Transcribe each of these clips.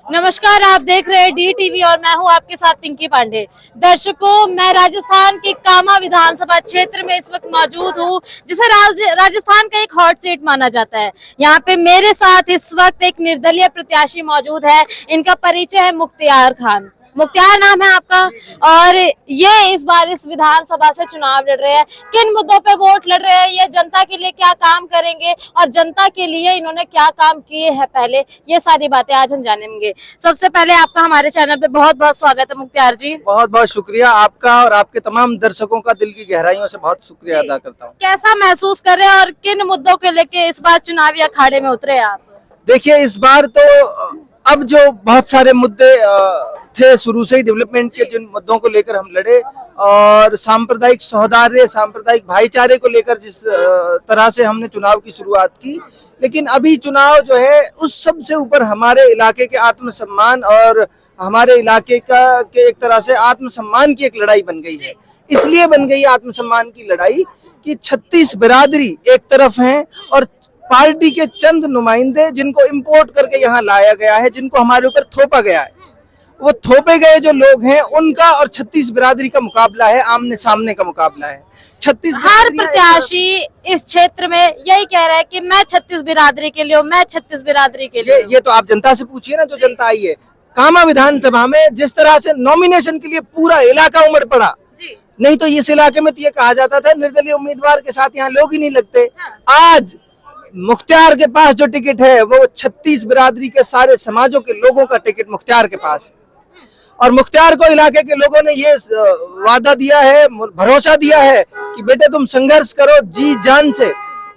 नमस्कार, आप देख रहे हैं डी टीवी और मैं हूं आपके साथ पिंकी पांडे। दर्शकों, मैं राजस्थान के कामा विधानसभा क्षेत्र में इस वक्त मौजूद हूं, जिसे राजस्थान का एक हॉट सीट माना जाता है। यहां पे मेरे साथ इस वक्त एक निर्दलीय प्रत्याशी मौजूद है। इनका परिचय है मुख्तियार खान। मुख्तियार नाम है आपका, और ये इस बार इस विधानसभा से चुनाव लड़ रहे हैं। किन मुद्दों पे वोट लड़ रहे हैं, ये जनता के लिए क्या काम करेंगे और जनता के लिए इन्होंने क्या काम किए हैं पहले, ये सारी बातें आज हम जानेंगे। सबसे पहले आपका हमारे चैनल पे बहुत बहुत स्वागत है मुख्तियार जी। बहुत बहुत शुक्रिया आपका और आपके तमाम दर्शकों का दिल की गहराइयों से बहुत शुक्रिया अदा करता हूँ। कैसा महसूस कर रहे हैं और किन मुद्दों को लेके इस बार चुनावी अखाड़े में उतरे आप? देखिए, इस बार तो अब जो बहुत सारे मुद्दे थे, शुरू से ही डेवलपमेंट के जिन मुद्दों को लेकर हम लड़े और सांप्रदायिक सौहार्द, सांप्रदायिक भाईचारे को लेकर जिस तरह से हमने चुनाव की शुरुआत की, लेकिन अभी चुनाव जो है उस सब से ऊपर हमारे इलाके के आत्मसम्मान और हमारे इलाके के एक तरह से आत्मसम्मान की एक लड़ाई बन गई है। इसलिए बन गई आत्मसम्मान की लड़ाई कि 36 बिरादरी एक तरफ हैं और पार्टी के चंद नुमाइंदे जिनको इंपोर्ट करके यहाँ लाया गया है, जिनको हमारे ऊपर थोपा गया है, वो थोपे गए जो लोग हैं उनका और 36 बिरादरी का मुकाबला है, आमने सामने का मुकाबला है। 36 हर प्रत्याशी इस क्षेत्र में यही कह रहा है कि मैं 36 बिरादरी के लिए हूँ, मैं 36 बिरादरी के लिए। ये तो आप जनता से पूछिए ना, जो जनता आई है। कामा विधानसभा में जिस तरह से नॉमिनेशन के लिए पूरा इलाका उमड़ पड़ा, नहीं तो इस इलाके में तो ये कहा जाता था निर्दलीय उम्मीदवार के साथ यहाँ लोग ही नहीं लगते। आज मुख्तियार के पास जो टिकट है वो 36 बिरादरी के सारे समाजों के लोगों का टिकट मुख्तियार के पास है। और मुख्तियार को इलाके के लोगों ने ये वादा दिया है, भरोसा दिया है कि बेटे तुम संघर्ष करो जी जान से,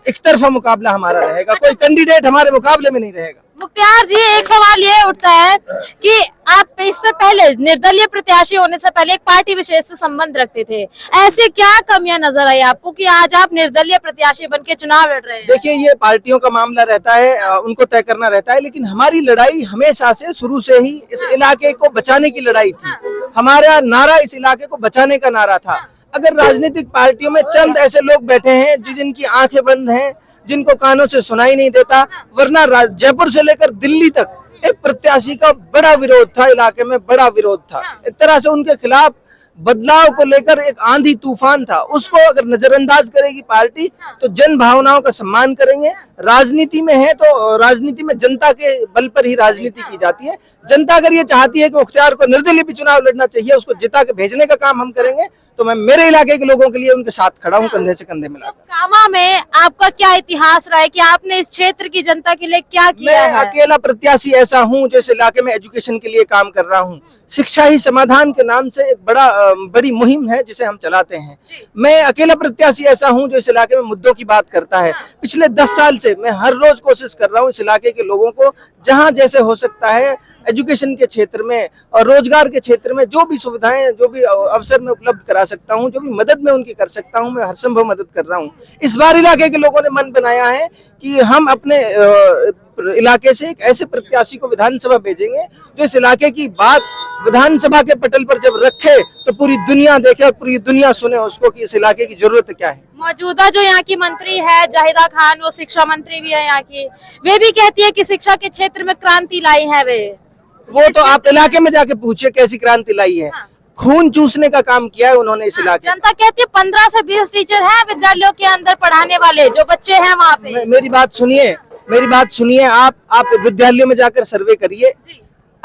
एक तरफा मुकाबला हमारा रहेगा, कोई कैंडिडेट हमारे मुकाबले में नहीं रहेगा। मुख्तियार जी, एक सवाल ये उठता है कि आप इससे पहले निर्दलीय प्रत्याशी होने से पहले एक पार्टी विशेष से संबंध रखते थे। ऐसी क्या कमियां नजर आई आपको कि आज आप निर्दलीय प्रत्याशी बन के चुनाव लड़ रहे हैं? देखिए, ये पार्टियों का मामला रहता है, उनको तय करना रहता है, लेकिन हमारी लड़ाई हमेशा से शुरू से ही इस इलाके को बचाने की लड़ाई थी। हमारा नारा इस इलाके को बचाने का नारा था। अगर राजनीतिक पार्टियों में चंद ऐसे लोग बैठे हैं जिनकी आंखें बंद हैं, जिनको कानों से सुनाई नहीं देता, वरना जयपुर से लेकर दिल्ली तक एक प्रत्याशी का बड़ा विरोध था, इलाके में बड़ा विरोध था। एक तरह से उनके खिलाफ बदलाव को लेकर एक आंधी तूफान था। उसको अगर नजरअंदाज करेगी पार्टी तो जन भावनाओं का सम्मान करेंगे। राजनीति में है तो राजनीति में जनता के बल पर ही राजनीति की जाती है। जनता अगर ये चाहती है कि मुख्तियार को निर्दलीय भी चुनाव लड़ना चाहिए, उसको जिता के भेजने का काम हम करेंगे, तो मैं मेरे इलाके के लोगों के लिए उनके साथ खड़ा हूँ, कंधे से कंधे मिलाकर। कामा में आपका क्या इतिहास रहा है कि आपने इस क्षेत्र की जनता के लिए क्या किया है? मैं अकेला प्रत्याशी ऐसा हूँ जो इस इलाके में एजुकेशन के लिए काम कर रहा हूँ। शिक्षा ही समाधान के नाम से एक बड़ी मुहिम है जिसे हम चलाते हैं। मैं अकेला प्रत्याशी ऐसा हूं जो इस इलाके में मुद्दों की बात करता है। पिछले 10 साल से मैं हर रोज कोशिश कर रहा हूं इस इलाके के लोगों को जहां जैसे हो सकता है एजुकेशन के क्षेत्र में और रोजगार के क्षेत्र में जो भी सुविधाएं, जो भी अवसर मैं उपलब्ध करा सकता हूं, जो भी मदद मैं उनकी कर सकता हूं, मैं हर संभव मदद कर रहा हूं। इस बार इलाके के लोगों ने मन बनाया है कि हम अपने इलाके से एक ऐसे प्रत्याशी को विधानसभा भेजेंगे जो इस इलाके की बात विधानसभा के पटल पर जब रखे तो पूरी दुनिया देखे और पूरी दुनिया सुने उसको कि इस इलाके की जरूरत क्या है। मौजूदा जो यहाँ की मंत्री है जाहिदा खान, वो शिक्षा मंत्री भी है यहाँ की, वे भी कहती है कि शिक्षा के क्षेत्र में क्रांति लाई है। वो तो आप इलाके में जाके पूछिए कैसी क्रांति लाई है। खून चूसने का काम किया है उन्होंने इस इलाके। जनता कहती है 15 से 20 टीचर हैं विद्यालयों के अंदर पढ़ाने वाले, जो बच्चे हैं वहाँ पे। मेरी बात सुनिए, आप विद्यालयों में जाकर सर्वे करिए।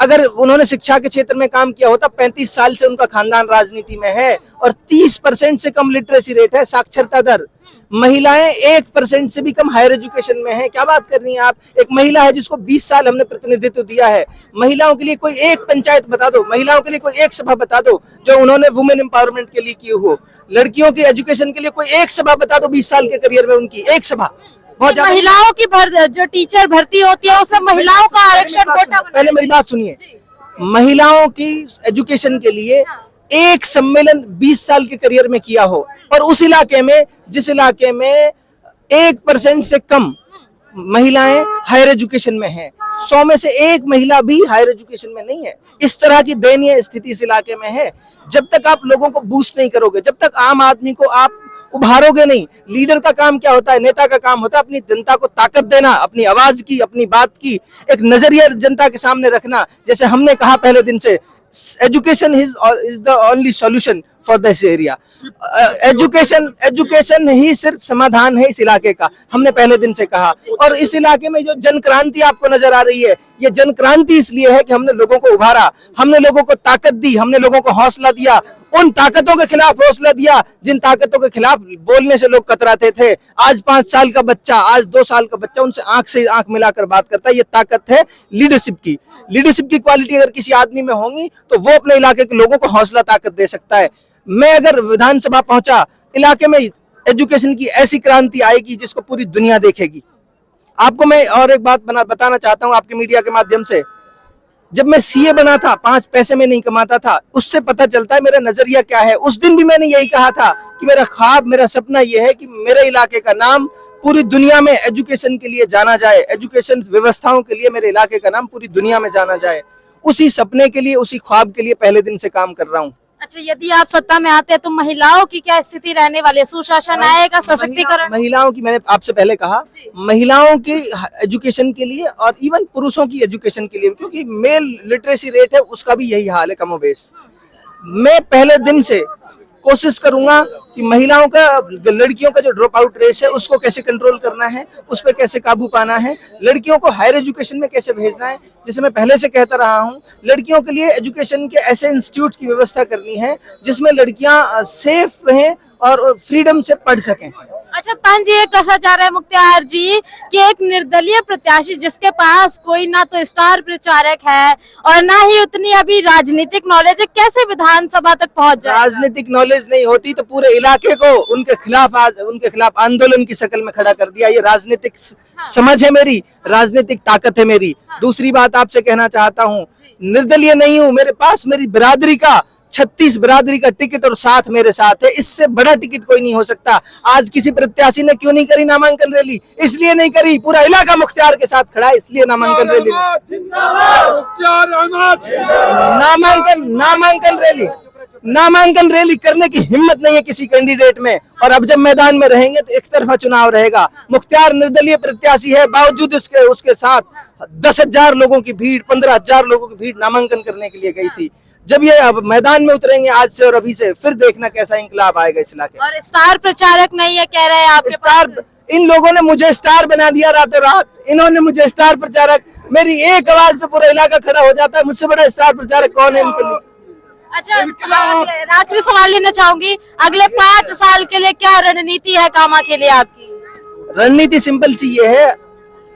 अगर उन्होंने शिक्षा के क्षेत्र में काम किया होता, 35 साल से उनका खानदान राजनीति में है और 30% से कम लिटरेसी रेट है, साक्षरता दर। महिलाएं 1% से भी कम हायर एजुकेशन में है। क्या बात कर रही हैं आप? एक महिला है जिसको 20 साल हमने प्रतिनिधित्व दिया है। महिलाओं के लिए कोई एक पंचायत बता दो, महिलाओं के लिए कोई एक सभा बता दो जो उन्होंने वुमेन एम्पावरमेंट के लिए की हो। लड़कियों की एजुकेशन के लिए कोई एक सभा बता दो 20 साल के करियर में उनकी, एक सभा। महिलाओं की जो टीचर भर्ती होती है उसमें महिलाओं का आरक्षण कोटा। पहले मेरी बात सुनिए, महिलाओं की एजुकेशन के लिए एक सम्मेलन 20 साल के करियर में किया हो और उस इलाके में, जिस इलाके में 1% से कम महिलाएं हायर एजुकेशन में हैं, 100 में से एक महिला भी हायर एजुकेशन में नहीं है। इस तरह की दयनीय स्थिति इस इलाके में है। जब तक आप लोगों को बूस्ट नहीं करोगे, जब तक आम आदमी को आप उभारोगे नहीं। लीडर का काम क्या होता है, नेता का काम होता है अपनी जनता को ताकत देना, अपनी आवाज की, अपनी बात की एक नजरिया जनता के सामने रखना। जैसे हमने कहा पहले दिन से, education is the only solution for this area. Education ही सिर्फ समाधान है इस इलाके का, हमने पहले दिन से कहा। और इस इलाके में जो जन क्रांति आपको नजर आ रही है, ये जन क्रांति इसलिए है कि हमने लोगों को उभारा, हमने लोगों को ताकत दी, हमने लोगों को हौसला दिया, उन ताकतों के खिलाफ हौसला दिया जिन ताकतों के खिलाफ बोलने से लोग कतराते थे। आज 5 साल का बच्चा, आज 2 साल का बच्चा उनसे आंख से आंख मिलाकर बात करता है। ये ताकत है लीडरशिप की। लीडरशिप की क्वालिटी अगर किसी आदमी में होगी तो वो अपने इलाके के लोगों को हौसला ताकत दे सकता है। मैं अगर विधानसभा पहुंचा, इलाके में एजुकेशन की ऐसी क्रांति आएगी जिसको पूरी दुनिया देखेगी। आपको मैं और एक बात बताना चाहता हूं आपके मीडिया के माध्यम से। जब मैं सीए बना था, 5 पैसे में नहीं कमाता था, उससे पता चलता है मेरा नजरिया क्या है। उस दिन भी मैंने यही कहा था कि मेरा ख्वाब, मेरा सपना यह है कि मेरे इलाके का नाम पूरी दुनिया में एजुकेशन के लिए जाना जाए, एजुकेशन व्यवस्थाओं के लिए मेरे इलाके का नाम पूरी दुनिया में जाना जाए। उसी सपने के लिए, उसी ख्वाब के लिए पहले दिन से काम कर रहा हूँ। अच्छा, यदि आप सत्ता में आते हैं तो महिलाओं की क्या स्थिति रहने वाली है? सुशासन आएगा, सशक्तिकरण? महिलाओं की, मैंने आपसे पहले कहा, महिलाओं की एजुकेशन के लिए और इवन पुरुषों की एजुकेशन के लिए, क्योंकि मेल लिटरेसी रेट है उसका भी यही हाल है कमोबेश। मैं पहले दिन से कोशिश करूंगा कि महिलाओं का, लड़कियों का जो ड्रॉप आउट रेस है उसको कैसे कंट्रोल करना है, उस पर कैसे काबू पाना है, लड़कियों को हायर एजुकेशन में कैसे भेजना है। जैसे मैं पहले से कहता रहा हूं, लड़कियों के लिए एजुकेशन के ऐसे इंस्टीट्यूट की व्यवस्था करनी है जिसमें लड़कियां सेफ रहें और फ्रीडम से पढ़ सकें। अच्छा तान जी, ये कहा जा रहा है मुख्तार जी कि एक निर्दलीय प्रत्याशी जिसके पास कोई ना तो स्टार प्रचारक है और ना ही उतनी अभी राजनीतिक नॉलेज है, कैसे विधानसभा तक पहुंच जाए? राजनीतिक नॉलेज नहीं होती तो पूरे इलाके को उनके खिलाफ आंदोलन की शक्ल में खड़ा कर दिया। ये राजनीतिक समझ है मेरी, राजनीतिक ताकत है मेरी। दूसरी बात आपसे कहना चाहता हूँ, निर्दलीय नहीं हूँ, मेरे पास मेरी बिरादरी का 36 बिरादरी का टिकट और साथ मेरे साथ है। इससे बड़ा टिकट कोई नहीं हो सकता। आज किसी प्रत्याशी ने क्यों नहीं करी नामांकन रैली? इसलिए नहीं करी, पूरा इलाका मुख्तियार के साथ खड़ा है, इसलिए नामांकन रैली नामांकन रैली करने की हिम्मत नहीं है किसी कैंडिडेट में। और अब जब मैदान में रहेंगे तो एक तरफा चुनाव रहेगा। मुख्तियार निर्दलीय प्रत्याशी है, बावजूद उसके साथ 10,000 लोगों की भीड़, 15,000 लोगों की भीड़ नामांकन करने के लिए गई थी। जब ये अब मैदान में उतरेंगे आज से और अभी से, फिर देखना कैसा इंकलाब आएगा इस इलाके। और स्टार प्रचारक नहीं है कह रहे हैं आपके पास? इन लोगों ने मुझे स्टार बना दिया रातों रात। इन्होंने मुझे स्टार प्रचारक, मेरी एक आवाज पे पूरा इलाका खड़ा हो जाता है। मुझसे बड़ा स्टार प्रचारक कौन है इनके लिए? अच्छा, आखिरी सवाल लेना चाहूंगी, अगले 5 साल के लिए क्या रणनीति है कामा के लिए आपकी? रणनीति सिंपल सी ये है,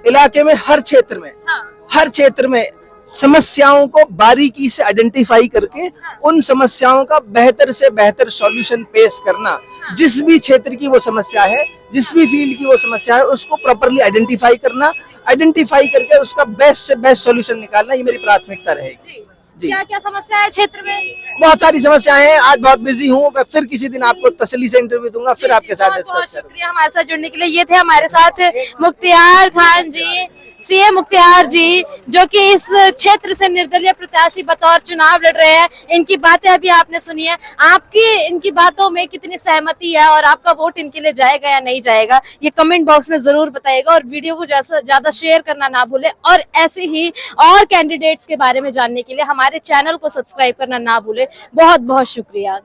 इलाके में हर क्षेत्र में समस्याओं को बारीकी से आइडेंटिफाई करके उन समस्याओं का बेहतर से बेहतर सॉल्यूशन पेश करना। जिस भी क्षेत्र की वो समस्या है, जिस भी फील्ड की वो समस्या है, उसको प्रॉपर्ली आइडेंटिफाई करना, आइडेंटिफाई करके उसका बेस्ट से बेस्ट सॉल्यूशन निकालना, ये मेरी प्राथमिकता रहेगी। जी। क्या क्या समस्या है क्षेत्र में? बहुत सारी समस्याएं हैं। आज बहुत बिजी हूँ, मैं फिर किसी दिन आपको तसल्ली से इंटरव्यू दूंगा, फिर आपके साथ डिस्कस करूंगा। शुक्रिया हमारे साथ जुड़ने के लिए। ये थे हमारे साथ मुख्तियार खान जी, सीए मुख्तियार जी, जो कि इस क्षेत्र से निर्दलीय प्रत्याशी बतौर चुनाव लड़ रहे हैं। इनकी बातें अभी आपने सुनी है। आपकी इनकी बातों में कितनी सहमति है और आपका वोट इनके लिए जाएगा या नहीं जाएगा, ये कमेंट बॉक्स में जरूर बताइएगा। और वीडियो को ज्यादा शेयर करना ना भूले और ऐसे ही और कैंडिडेट्स के बारे में जानने के लिए हमारे चैनल को सब्सक्राइब करना ना भूले। बहुत बहुत शुक्रिया।